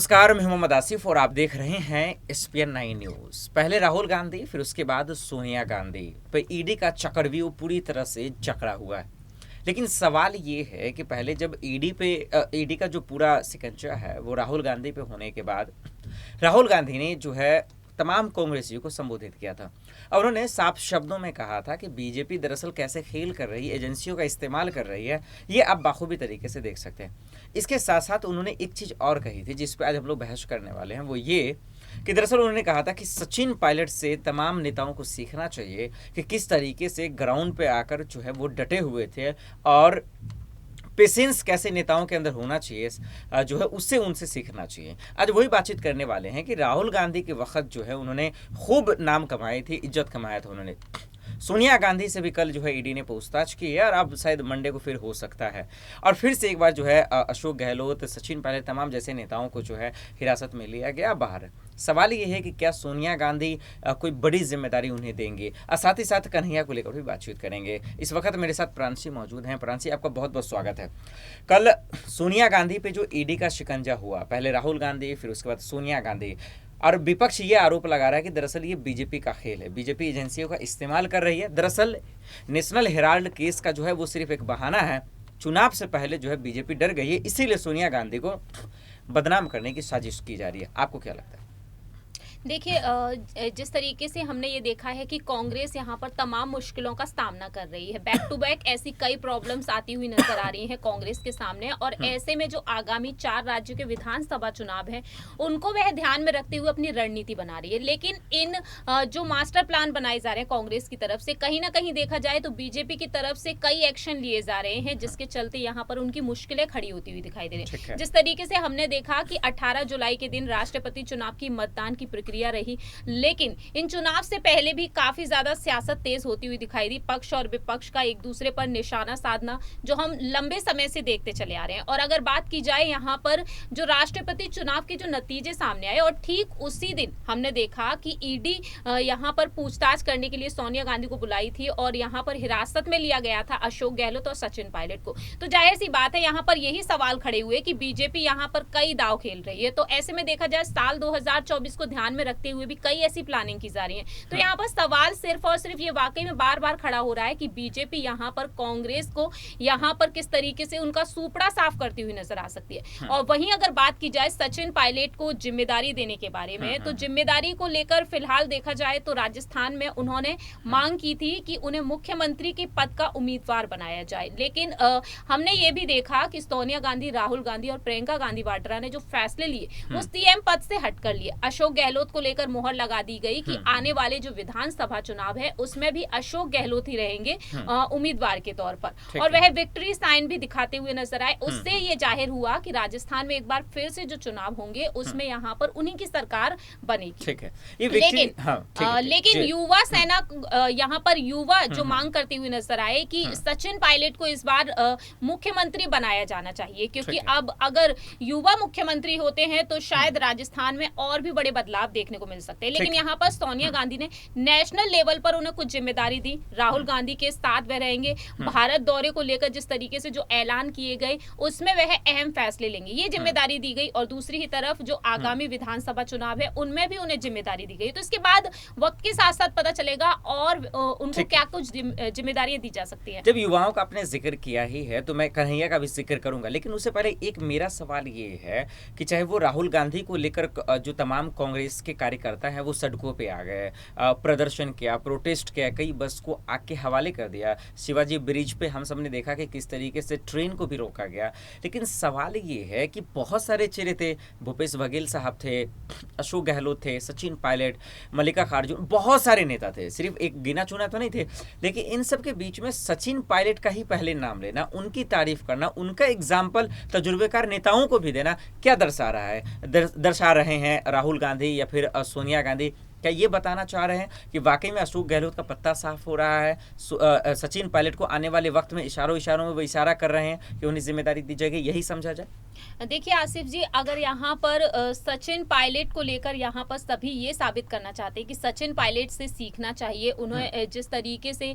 नमस्कार, मैं मोहम्मद आसिफ और आप देख रहे हैं एसपीएन 9 न्यूज। पहले राहुल गांधी, फिर उसके बाद सोनिया गांधी पे ईडी का चक्रव्यूह पूरी तरह से जकड़ा हुआ है। लेकिन सवाल ये है कि पहले जब ईडी का जो पूरा शिकंजा है वो राहुल गांधी पे होने के बाद राहुल गांधी ने जो है तमाम कांग्रेसियों को संबोधित किया था और उन्होंने साफ शब्दों में कहा था कि बीजेपी दरअसल कैसे खेल कर रही है, एजेंसियों का इस्तेमाल कर रही है, ये आप बाखूबी तरीके से देख सकते हैं। इसके साथ साथ उन्होंने एक चीज़ और कही थी जिस पे आज हम लोग बहस करने वाले हैं, वो ये कि दरअसल उन्होंने कहा था कि सचिन पायलट से तमाम नेताओं को सीखना चाहिए कि किस तरीके से ग्राउंड पे आकर जो है वो डटे हुए थे और पेशेंस कैसे नेताओं के अंदर होना चाहिए, जो है उससे उनसे सीखना चाहिए। आज वही बातचीत करने वाले हैं कि राहुल गांधी के वक्त जो है उन्होंने खूब नाम कमाई थी, इज्जत कमाया था उन्होंने। सोनिया गांधी से भी कल जो है ईडी ने पूछताछ की है और अब शायद मंडे को फिर हो सकता है। और फिर से एक बार जो है अशोक गहलोत, सचिन पायलट, तमाम जैसे नेताओं को जो है हिरासत में लिया गया बाहर। सवाल ये है कि क्या सोनिया गांधी कोई बड़ी जिम्मेदारी उन्हें देंगे, और साथ ही साथ कन्हैया को लेकर भी बातचीत करेंगे। इस वक्त मेरे साथ प्रांशी मौजूद हैं। प्रांशी, आपका बहुत बहुत स्वागत है। कल सोनिया गांधी पे जो ईडी का शिकंजा हुआ, पहले राहुल गांधी, फिर उसके बाद सोनिया गांधी, और विपक्ष ये आरोप लगा रहा है कि दरअसल ये बीजेपी का खेल है, बीजेपी एजेंसियों का इस्तेमाल कर रही है। दरअसल नेशनल हेराल्ड केस का जो है वो सिर्फ एक बहाना है। चुनाव से पहले जो है बीजेपी डर गई है, इसीलिए सोनिया गांधी को बदनाम करने की साजिश की जा रही है। आपको क्या लगता है? देखिए, जिस तरीके से हमने ये देखा है कि कांग्रेस यहाँ पर तमाम मुश्किलों का सामना कर रही है, बैक टू बैक ऐसी कई प्रॉब्लम्स आती हुई नजर आ रही हैं कांग्रेस के सामने। और ऐसे में जो आगामी 4 राज्यों के विधानसभा चुनाव हैं उनको वह ध्यान में रखते हुए अपनी रणनीति बना रही है। लेकिन इन जो मास्टर प्लान बनाए जा रहे हैं कांग्रेस की तरफ से, कहीं ना कहीं देखा जाए तो बीजेपी की तरफ से कई एक्शन लिए जा रहे हैं, जिसके चलते यहाँ पर उनकी मुश्किलें खड़ी होती हुई दिखाई दे रही है। जिस तरीके से हमने देखा कि 18 जुलाई के दिन राष्ट्रपति चुनाव की मतदान की प्रक्रिया रही, लेकिन इन चुनाव से पहले भी काफी ज्यादा सियासत तेज होती हुई दिखाई दी। पक्ष और विपक्ष का एक दूसरे पर निशाना साधना जो हम लंबे समय से देखते चले आ रहे हैं। और अगर बात की जाए यहाँ पर जो राष्ट्रपति चुनाव के जो नतीजे सामने आए, और ठीक उसी दिन हमने देखा कि ईडी यहाँ पर पूछताछ करने के लिए सोनिया गांधी को बुलाई थी और यहाँ पर हिरासत में लिया गया था अशोक गहलोत और सचिन पायलट को। तो जाहिर सी बात है यहाँ पर यही सवाल खड़े हुए कि बीजेपी यहाँ पर कई दांव खेल रही है। तो ऐसे में देखा जाए साल 2024 को ध्यान में रखते हुए भी कई ऐसी प्लानिंग की जा रही है। तो यहाँ पर सवाल सिर्फ और सिर्फ ये वाकई में बार बार खड़ा हो रहा है कि बीजेपी यहाँ पर कांग्रेस को यहाँ पर किस तरीके से उनका सूपड़ा साफ करती हुई नजर आ सकती है। और वहीं अगर बात की जाए सचिन पायलट को जिम्मेदारी देने के बारे में, तो जिम्मेदारी को लेकर फिलहाल देखा जाए तो राजस्थान में उन्होंने मांग की थी कि उन्हें मुख्यमंत्री के पद का उम्मीदवार बनाया जाए। लेकिन हमने ये भी देखा कि सोनिया गांधी, राहुल गांधी और प्रियंका गांधी वाड्रा ने जो फैसले लिए वो सीएम पद से हटकर लिए। अशोक गहलोत को लेकर मोहर लगा दी गई कि आने वाले जो विधानसभा चुनाव है उसमें भी अशोक गहलोत ही रहेंगे उम्मीदवार के तौर पर, और वह विक्ट्री साइन भी दिखाते हुए नजर आए। उससे ये जाहिर हुआ कि राजस्थान में एक बार फिर से जो चुनाव होंगे उसमें यहाँ पर उन्हीं की सरकार बनेगी। ठीक है। लेकिन युवा सेना यहाँ पर युवा जो मांग करती हुई नजर आए कि सचिन पायलट को इस बार मुख्यमंत्री बनाया जाना चाहिए, क्योंकि अब अगर युवा मुख्यमंत्री होते हैं तो शायद राजस्थान में और भी बड़े बदलाव देखने को मिल सकते हैं। लेकिन यहाँ पर सोनिया गांधी ने नेशनल लेवल पर उन्हें कुछ जिम्मेदारी दी। राहुल गांधी के साथ वह रहेंगे। भारत दौरे को लेकर जिस तरीके से जो ऐलान किए गए उसमें वह अहम फैसले लेंगे, ये जिम्मेदारी दी गई। और दूसरी ही तरफ जो आगामी विधानसभा चुनाव है उनमें भी उन्हें जिम्मेदारी दी गई। तो इसके बाद वक्त के साथ साथ पता चलेगा और उनको क्या कुछ जिम्मेदारियां दी जा सकती है। जब युवाओं का आपने जिक्र किया ही है तो मैं कन्हैया का भी जिक्र करूंगा, लेकिन उससे पहले एक मेरा सवाल ये है कि चाहे वो राहुल गांधी को लेकर जो तमाम कांग्रेस के कार्यकर्ता हैं वो सड़कों पे आ गए, प्रदर्शन किया, प्रोटेस्ट किया, कई बस को आग के हवाले कर दिया। शिवाजी ब्रिज पे हम सब ने देखा कि किस तरीके से ट्रेन को भी रोका गया। लेकिन सवाल ये है कि बहुत सारे चेहरे थे, भूपेश बघेल साहब थे, अशोक गहलोत थे, सचिन पायलट, मल्लिका खार्जुन, बहुत सारे नेता थे, सिर्फ एक गिना चुना तो नहीं थे। लेकिन इन सब के बीच में सचिन पायलट का ही पहले नाम लेना, उनकी तारीफ करना, उनका एग्जाम्पल तजुर्बेकार नेताओं को भी देना क्या दर्शा रहा है, दर्शा रहे हैं राहुल गांधी या फिर सोनिया गांधी क्या ये बताना चाह रहे हैं कि वाकई में अशोक गहलोत का पत्ता साफ हो रहा है? सचिन पायलट को आने वाले वक्त में इशारों इशारों में वो इशारा कर रहे हैं कि उन्हें जिम्मेदारी दी जाएगी, यही समझा जाए? देखिए आसिफ जी, अगर यहाँ पर सचिन पायलट को लेकर यहाँ पर सभी ये साबित करना चाहते हैं कि सचिन पायलट से सीखना चाहिए। उन्हें जिस तरीके से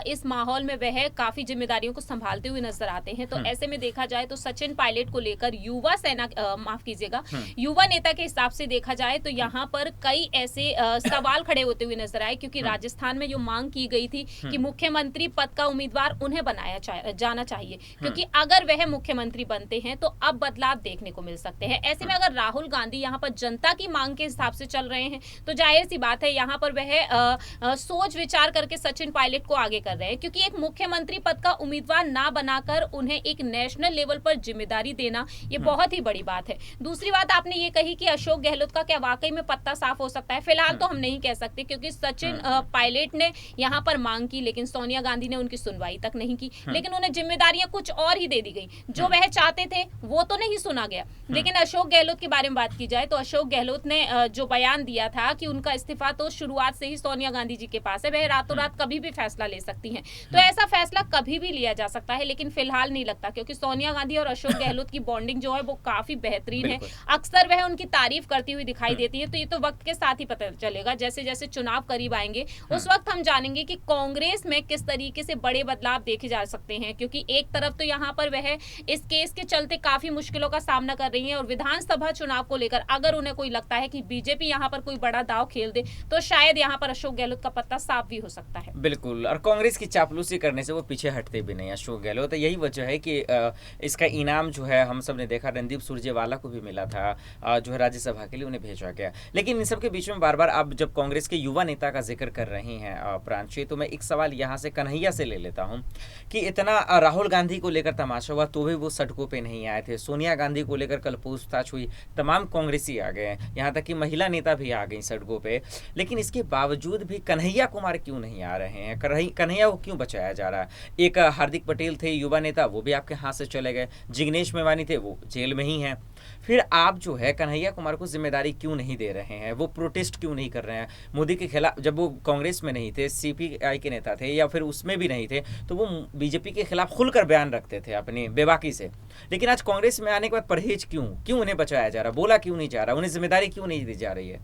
इस माहौल में वह काफी जिम्मेदारियों को संभालते हुए नजर आते हैं, तो ऐसे में देखा जाए तो सचिन पायलट को लेकर युवा सेना माफ कीजिएगा युवा नेता के हिसाब से देखा जाए तो यहाँ पर कई ऐसे सवाल खड़े होते हुए नजर आए, क्योंकि राजस्थान में जो मांग की गई थी कि मुख्यमंत्री पद का उम्मीदवार उन्हें बनाया जाना चाहिए, क्योंकि अगर वह मुख्यमंत्री बनते हैं तो अब बदलाव देखने को मिल सकते हैं। ऐसे में अगर राहुल गांधी यहाँ पर जनता की मांग के हिसाब से चल रहे हैं तो जाहिर सी बात है यहाँ पर वह सोच विचार करके सचिन पायलट को आगे कर रहे हैं, क्योंकि एक मुख्यमंत्री पद का उम्मीदवार ना बनाकर उन्हें एक नेशनल लेवल पर जिम्मेदारी देना ये बहुत ही बड़ी बात है। दूसरी बात आपने ये कही कि अशोक गहलोत का क्या वाकई में पत्ता साफ हो सकता है? फिलहाल तो हम नहीं कह सकते, क्योंकि सचिन पायलट ने यहाँ पर मांग की लेकिन सोनिया गांधी ने उनकी सुनवाई तक नहीं की, लेकिन उन्हें जिम्मेदारियां कुछ और ही दे दी गई। जो वह चाहते थे वो तो नहीं सुना गया। लेकिन अशोक गहलोत के बारे में बात की जाए तो अशोक गहलोत ने जो बयान दिया था कि उनका इस्तीफा तो शुरुआत से ही सोनिया गांधी जी के पास है, वह रातों रात कभी भी फैसला ले सकती हैं, तो ऐसा फैसला कभी भी लिया जा सकता है। लेकिन फिलहाल नहीं लगता, क्योंकि सोनिया गांधी और अशोक गहलोत की बॉन्डिंग जो है वो काफी बेहतरीन है। अक्सर वह उनकी तारीफ करती हुई दिखाई देती है, तो ये तो वक्त के साथ ही पता चलेगा। जैसे जैसे चुनाव करीब आएंगे उस वक्त हम जानेंगे कि कांग्रेस में किस तरीके से बड़े बदलाव देखे जा सकते हैं, क्योंकि एक तरफ तो यहाँ पर वह इस केस के चलते काफी मुश्किलों का सामना कर रही हैं, और विधानसभा चुनाव को लेकर अगर उन्हें कोई लगता है कि बीजेपी यहाँ पर कोई बड़ा दाव खेल दे तो शायद यहाँ पर अशोक गहलोत का पत्ता साफ भी हो सकता है। बिल्कुल, और कांग्रेस की चापलूसी करने से वो पीछे हटते भी नहीं अशोक गहलोत। यही वजह है कि इसका इनाम जो है हम सब ने देखा रणदीप सुरजेवाला को भी मिला था, जो है राज्यसभा के लिए उन्हें भेजा गया। लेकिन इन सब के बीच में बार बार आप जब कांग्रेस के युवा नेता का जिक्र कर रही हैं प्रांशी, तो मैं एक सवाल यहाँ से कन्हैया से ले लेता हूँ कि इतना राहुल गांधी को लेकर तमाशा हुआ तो भी वो सड़कों पे नहीं आए थे, सोनिया गांधी को लेकर कल पूछताछ हुई, तमाम कांग्रेसी आ गए, यहाँ तक कि महिला नेता भी आ गई सड़कों पे, लेकिन इसके बावजूद भी कन्हैया कुमार क्यों नहीं आ रहे हैं? कन्हैया को क्यों बचाया जा रहा है? एक हार्दिक पटेल थे युवा नेता, वो भी आपके हाथ से चले गए, जिग्नेश मेवानी थे वो जेल में ही हैं, फिर आप जो है कन्हैया कुमार को जिम्मेदारी क्यों नहीं दे रहे हैं? वो प्रोटेस्ट क्यों नहीं कर रहे हैं मोदी के खिलाफ? जब वो कांग्रेस में नहीं थे, सीपीआई के नेता थे या फिर उसमें भी नहीं थे, तो वो बीजेपी के खिलाफ खुलकर बयान रखते थे अपनी बेबाकी से। लेकिन आज कांग्रेस में आने के बाद परहेज क्यों उन्हें बचाया जा रहा, बोला क्यों नहीं जा रहा, उन्हें जिम्मेदारी क्यों नहीं दी जा रही है?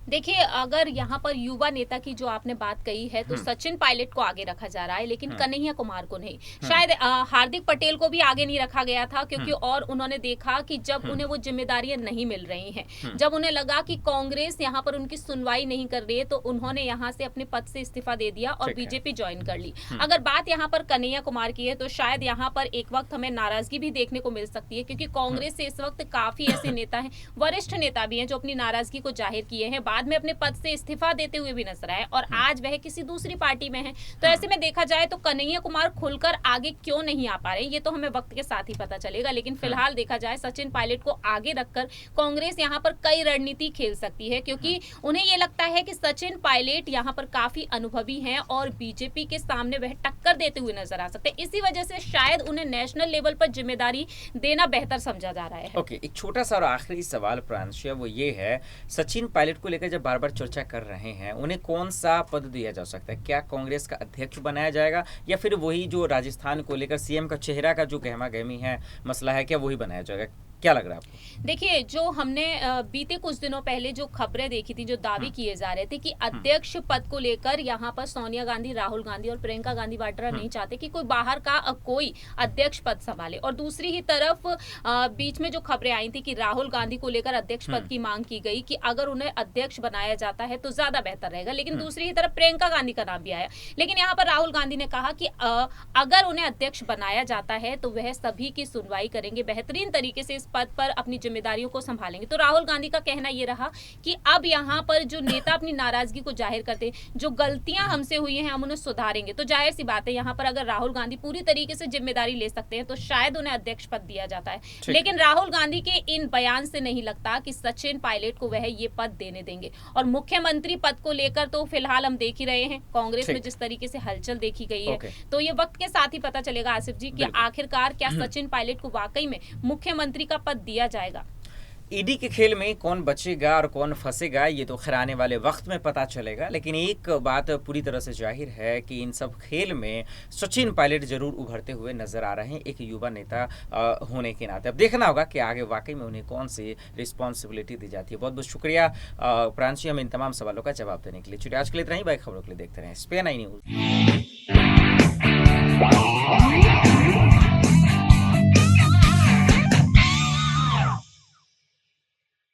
देखिए, अगर यहाँ पर युवा नेता की जो आपने बात कही है तो सचिन पायलट को आगे रखा जा रहा है, लेकिन कन्हैया कुमार को नहीं। शायद हार्दिक पटेल को भी आगे नहीं रखा गया था, क्योंकि और उन्होंने देखा कि जब उन्हें वो जिम्मेदारियां नहीं मिल रही हैं, जब उन्हें लगा कि कांग्रेस यहाँ पर उनकी सुनवाई नहीं कर रही है, तो उन्होंने यहाँ से अपने पद से इस्तीफा दे दिया और बीजेपी ज्वाइन कर ली। अगर बात यहाँ पर कन्हैया कुमार की है तो शायद यहाँ पर एक वक्त हमें नाराजगी भी देखने को मिल सकती है, क्योंकि कांग्रेस से इस वक्त काफी ऐसे नेता हैं, वरिष्ठ नेता भी हैं, जो अपनी नाराजगी को जाहिर किए हैं, बाद में अपने पद से इस्तीफा देते हुए भी नजर आए, और आज वह किसी दूसरी पार्टी में है। तो ऐसे में देखा जाए तो कन्हैया कुमार खुलकर आगे क्यों नहीं आ पा रहे, ये तो हमें वक्त के साथ ही पता चलेगा। लेकिन फिलहाल देखा जाए सचिन पायलट को आगे रखकर कांग्रेस यहाँ पर कई रणनीति खेल सकती है, क्योंकि उन्हें ये लगता है कि सचिन पायलट यहाँ पर काफी अनुभवी हैं और बीजेपी के सामने वह टक्कर देते हुए नजर आ सकते हैं। इसी वजह से शायद उन्हें नेशनल लेवल पर जिम्मेदारी देना बेहतर समझा जा रहा है। ओके, एक छोटा सा और आखिरी सवाल प्रांशिया, वो ये है, सचिन पायलट को लेकर जब बार बार चर्चा कर रहे हैं, उन्हें कौन सा पद दिया जा सकता है? क्या कांग्रेस का अध्यक्ष बनाया जाएगा, या फिर वही जो राजस्थान को लेकर सीएम का चेहरा का जो गहमा गहमी है मसला है, क्या वही बनाया जाएगा? क्या लग रहा है आपको? देखिए, जो हमने बीते कुछ दिनों पहले जो खबरें देखी थी, जो दावे किए जा रहे थे कि अध्यक्ष पद को लेकर यहाँ पर सोनिया गांधी, राहुल गांधी और प्रियंका गांधी वाड्रा नहीं चाहते कि कोई बाहर का कोई अध्यक्ष पद संभाले, और दूसरी ही तरफ बीच में जो खबरें आई थी कि राहुल गांधी को लेकर अध्यक्ष पद की मांग की गई कि अगर उन्हें अध्यक्ष बनाया जाता है तो ज्यादा बेहतर रहेगा, लेकिन दूसरी ही तरफ प्रियंका गांधी का नाम भी आया। लेकिन यहाँ पर राहुल गांधी ने कहा कि अगर उन्हें अध्यक्ष बनाया जाता है तो वह सभी की सुनवाई करेंगे, बेहतरीन तरीके से इस पद पर अपनी जिम्मेदारियों को संभालेंगे। तो राहुल गांधी का कहना यह रहा कि अब यहाँ पर जो नेता अपनी नाराजगी को जाहिर करते हैं, जो गलतियां हमसे हुई हैं हम उन्हें सुधारेंगे, तो जाहिर सी बात है यहाँ पर अगर राहुल गांधी पूरी तरीके से जिम्मेदारी ले सकते हैं तो शायद उन्हें अध्यक्ष पद दिया जाता है। लेकिन राहुल गांधी के इन बयान से नहीं लगता कि सचिन पायलट को वह ये पद देने देंगे। और मुख्यमंत्री पद को लेकर तो फिलहाल हम देख ही रहे हैं कांग्रेस में जिस तरीके से हलचल देखी गई है, तो ये वक्त के साथ ही पता चलेगा आसिफ जी कि आखिरकार क्या सचिन पायलट को वाकई में मुख्यमंत्री का पद दिया जाएगा। ईडी के खेल में कौन बचेगा और कौन फंसेगा ये तो खैर आने वाले वक्त में पता चलेगा, लेकिन एक बात पूरी तरह से जाहिर है कि इन सब खेल में सचिन पायलट जरूर उभरते हुए नजर आ रहे हैं एक युवा नेता होने के नाते। अब देखना होगा कि आगे वाकई में उन्हें कौन सी रिस्पॉन्सिबिलिटी दी जाती है। बहुत बहुत शुक्रिया प्रांशी हमें इन तमाम सवालों का जवाब देने के लिए। चलिए आज के लिए इतना ही, बाकी खबरों के लिए देखते रहें एसपीएन 9 न्यूज।